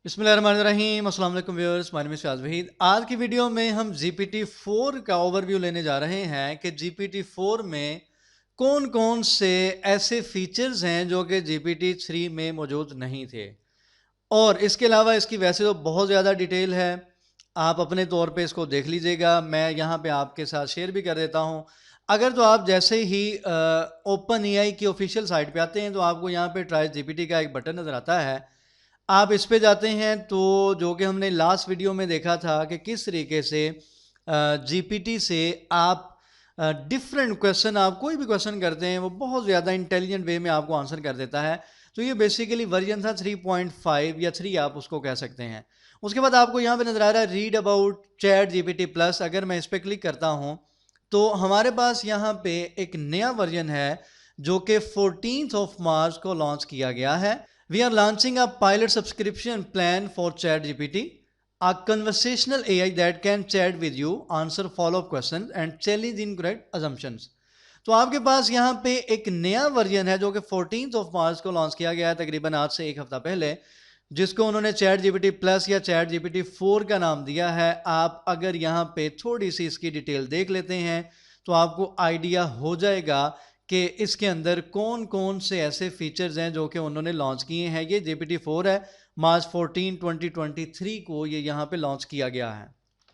बिस्मिल्लाहिर्रहमानिर्रहीम। अस्सलाम वालेकुम viewers, my name is Shaz Waheed. आज की वीडियो में हम GPT-4 का ओवरव्यू लेने जा रहे हैं कि GPT-4 में कौन कौन से ऐसे फीचर्स हैं जो कि GPT-3 में मौजूद नहीं थे। और इसके अलावा इसकी वैसे तो बहुत ज़्यादा डिटेल है, आप अपने तौर पे इसको देख लीजिएगा। मैं यहाँ पे आपके साथ शेयर भी कर देता हूँ। अगर तो आप जैसे ही ओपन एआई की ऑफिशियल साइट पे आते हैं तो आपको यहाँ पे ट्राई जीपीटी का एक बटन नज़र आता है। आप इस पे जाते हैं तो जो कि हमने लास्ट वीडियो में देखा था कि किस तरीके से जीपीटी से आप डिफरेंट क्वेश्चन, आप कोई भी क्वेश्चन करते हैं वो बहुत ज़्यादा इंटेलिजेंट वे में आपको आंसर कर देता है। तो ये बेसिकली वर्जन था 3.5 या 3 आप उसको कह सकते हैं। उसके बाद आपको यहाँ पे नज़र आ रहा है read about chat GPT plus. अगर मैं इस पर क्लिक करता हूँ तो हमारे पास यहाँ पे एक नया वर्जन है जो कि 14 मार्च को लॉन्च किया गया है। We are launching a pilot subscription plan for ChatGPT, a conversational AI that can chat with you, answer follow-up questions and challenge incorrect assumptions. तो आपके पास यहाँ पे एक नया वर्जन है जो कि 14 मार्च को लॉन्च किया गया है, तकरीबन आज से एक हफ्ता पहले, जिसको उन्होंने चैट जीपीटी प्लस या चैट जीपीटी 4 का नाम दिया है। आप अगर यहाँ पे थोड़ी सी इसकी डिटेल देख लेते हैं तो आपको आइडिया हो जाएगा कि इसके अंदर कौन कौन से ऐसे फीचर्स हैं जो कि उन्होंने लॉन्च किए हैं। ये GPT-4 है, मार्च 14 2023 को ये यहाँ पे लॉन्च किया गया है।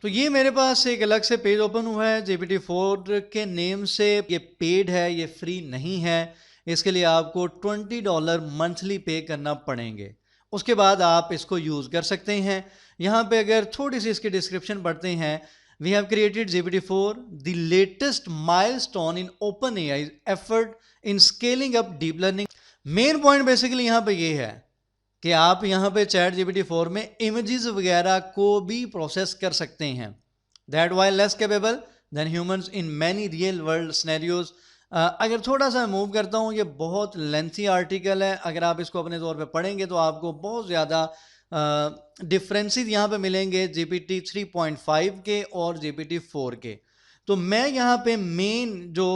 तो ये मेरे पास एक अलग से पेज ओपन हुआ है GPT-4 के नेम से। ये पेड है, ये फ्री नहीं है। इसके लिए आपको $20 मंथली पे करना पड़ेंगे, उसके बाद आप इसको यूज़ कर सकते हैं। यहाँ पे अगर थोड़ी सी इसकी डिस्क्रिप्शन पढ़ते हैं, We have created GPT-4, the latest milestone in OpenAI's effort in scaling up deep learning. Main point basically यहाँ पे ये है कि आप यहाँ पे चैट GPT-4 में इमेजेस वगैरह को भी प्रोसेस कर सकते हैं। That while less capable than humans in many real world scenarios. अगर थोड़ा सा मूव करता हूँ, ये बहुत लेंथी आर्टिकल है। अगर आप इसको अपने तौर पे पढ़ेंगे तो आपको बहुत ज़्यादा डिफरेंसेस यहाँ पे मिलेंगे GPT 3.5 के और GPT 4 के। तो मैं यहाँ पे मेन जो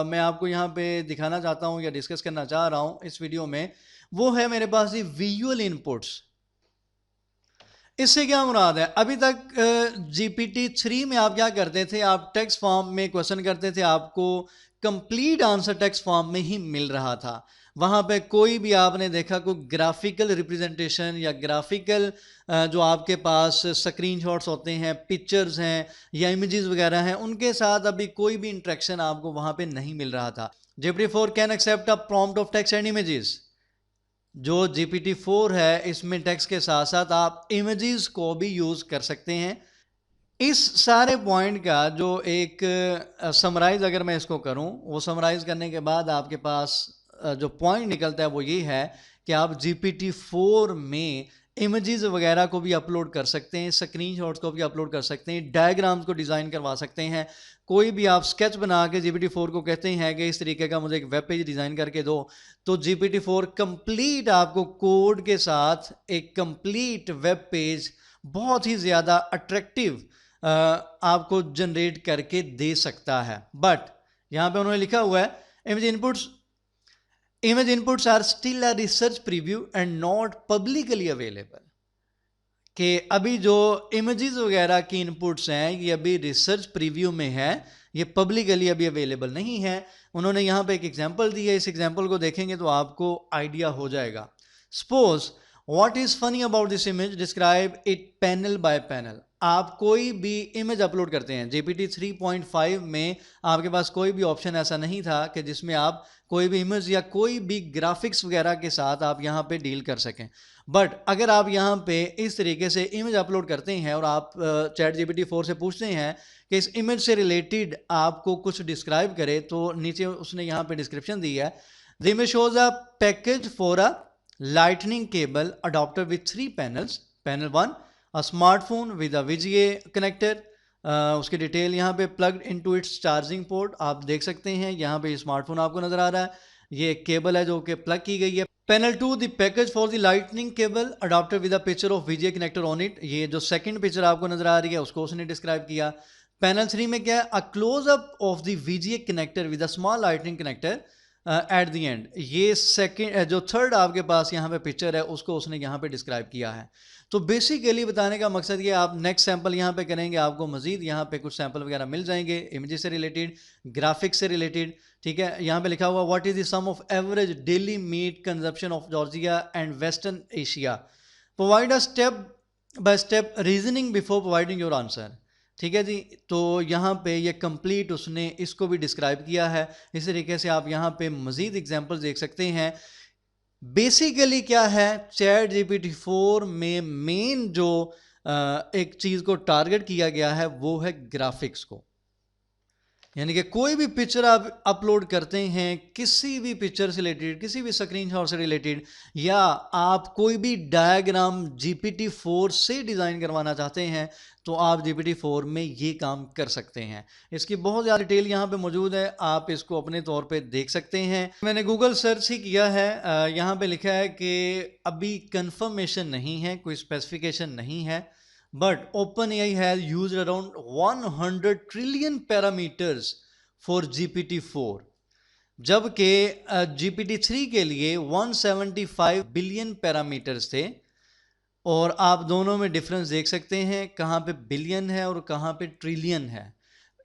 मैं आपको यहाँ पे दिखाना चाहता हूँ या डिस्कस करना चाह रहा हूँ इस वीडियो में, वो है मेरे पास ये विजुअल इनपुट्स। इससे क्या मुराद है? अभी तक GPT-3 में आप क्या करते थे, आप टेक्स्ट फॉर्म में क्वेश्चन करते थे, आपको कंप्लीट आंसर टेक्स्ट फॉर्म में ही मिल रहा था। वहाँ पे कोई भी आपने देखा कोई ग्राफिकल रिप्रेजेंटेशन या ग्राफिकल जो आपके पास स्क्रीनशॉट्स होते हैं, पिक्चर्स हैं या इमेजेस वगैरह हैं, उनके साथ अभी कोई भी इंटरेक्शन आपको वहाँ पे नहीं मिल रहा था। GPT-4 can accept a prompt of text and images. जो GPT-4 है इसमें टेक्स्ट के साथ साथ आप इमेजेस को भी यूज़ कर सकते हैं। इस सारे पॉइंट का जो एक समराइज अगर मैं इसको करूं, वो समराइज करने के बाद आपके पास जो पॉइंट निकलता है वो ये है कि आप GPT-4 में इमेजेस वगैरह को भी अपलोड कर सकते हैं, स्क्रीनशॉट्स को भी अपलोड कर सकते हैं, डायग्राम्स को डिज़ाइन करवा सकते हैं। कोई भी आप स्केच बना के GPT-4 को कहते हैं कि इस तरीके का मुझे एक वेब पेज डिज़ाइन करके दो, तो GPT-4 कंप्लीट आपको कोड के साथ एक कंप्लीट वेब पेज बहुत ही ज़्यादा अट्रैक्टिव आपको जनरेट करके दे सकता है। बट यहाँ पे उन्होंने लिखा हुआ है image inputs are still a research preview and not publicly available. कि अभी जो इमेजेस वगैरह की इनपुट्स हैं ये अभी रिसर्च प्रीव्यू में है, ये पब्लिकली अभी अवेलेबल नहीं है। उन्होंने यहाँ पे एक एग्जांपल दी है, इस एग्जांपल को देखेंगे तो आपको आइडिया हो जाएगा। Suppose what is funny about this image, describe it panel bye panel. आप कोई भी इमेज अपलोड करते हैं, GPT 3.5 में आपके पास कोई भी ऑप्शन ऐसा नहीं था कि जिसमें आप कोई भी इमेज या कोई भी ग्राफिक्स वगैरह के साथ आप यहाँ पे डील कर सकें। बट अगर आप यहाँ पे इस तरीके से इमेज अपलोड करते हैं और आप चैट GPT-4 से पूछते हैं कि इस इमेज से रिलेटेड आपको कुछ डिस्क्राइब करे, तो नीचे उसने यहाँ पे डिस्क्रिप्शन दी है। The image shows a package for a lightning cable adapter with 3 panels. Panel 1 a smartphone with a VGA connector. उसकी डिटेल यहाँ पे plugged into its charging port आप देख सकते हैं। यहाँ पे स्मार्टफोन आपको नजर आ रहा है, ये एक केबल है जो कि प्लग की गई है। Panel 2 the package for the lightning cable adapter with a picture of VGA connector on it. ये जो सेकंड पिक्चर आपको नजर आ रही है उसको उसने डिस्क्राइब किया। पैनल 3 में क्या है, a close up of the VGA connector with a small lightning connector at the end. ये सेकंड जो थर्ड आपके पास यहाँ पे पिक्चर है उसको उसने यहाँ पे डिस्क्राइब किया है। तो बेसिकली बताने का मकसद ये, आप नेक्स्ट सैंपल यहाँ पे करेंगे, आपको मजीद यहाँ पे कुछ सैंपल वगैरह मिल जाएंगे, इमेजेस से रिलेटेड, ग्राफिक्स से रिलेटेड। ठीक है, यहाँ पे लिखा हुआ what is the sum of average daily meat consumption of Georgia and Western Asia, provide a step by step reasoning before providing your answer. ठीक है जी, तो यहाँ पे ये कंप्लीट उसने इसको भी डिस्क्राइब किया है। इस तरीके से आप यहाँ पे मजीद एग्जांपल्स देख सकते हैं। बेसिकली क्या है, चैट जीपीटी 4 में मेन जो एक चीज़ को टारगेट किया गया है वो है ग्राफिक्स को। यानी कि कोई भी पिक्चर आप अपलोड करते हैं, किसी भी पिक्चर से रिलेटेड, किसी भी स्क्रीनशॉट से रिलेटेड, या आप कोई भी डायग्राम जीपीटी 4 से डिज़ाइन करवाना चाहते हैं, तो आप जीपीटी 4 में ये काम कर सकते हैं। इसकी बहुत ज़्यादा डिटेल यहाँ पे मौजूद है, आप इसको अपने तौर पे देख सकते हैं। मैंने गूगल सर्च ही किया है, यहाँ पे लिखा है कि अभी कंफर्मेशन नहीं है, कोई स्पेसिफिकेशन नहीं है, but OpenAI has used around 100 trillion parameters for GPT-4, जबकि GPT-3 के लिए 175 बिलियन पैरामीटर्स थे। और आप दोनों में डिफरेंस देख सकते हैं, कहाँ पे बिलियन है और कहाँ पे ट्रिलियन है।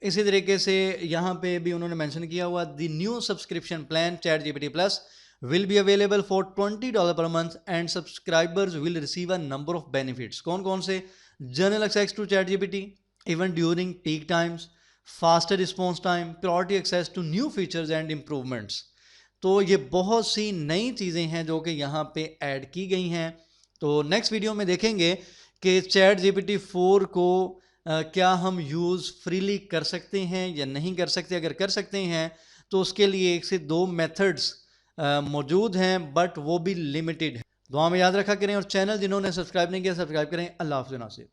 इसी तरीके से यहाँ पे भी उन्होंने मेंशन किया हुआ, the new subscription plan chat GPT plus will be available for $20 per month and subscribers will receive a number of benefits। कौन कौन से? General access to ChatGPT even during peak times, faster response time, priority access to new features and improvements. तो ये बहुत सी नई चीज़ें हैं जो कि यहाँ पे ऐड की गई हैं। तो नेक्स्ट वीडियो में देखेंगे कि चैट जीपीटी 4 को क्या हम यूज़ फ्रीली कर सकते हैं या नहीं कर सकते। अगर कर सकते हैं तो उसके लिए 1 से 2 मेथड्स मौजूद हैं, बट वो भी लिमिटेड है। दुआ में याद रखा करें, और चैनल जिन्होंने सब्सक्राइब नहीं किया सब्सक्राइब करें। अल्लाह हाफ़िज़ नासिर।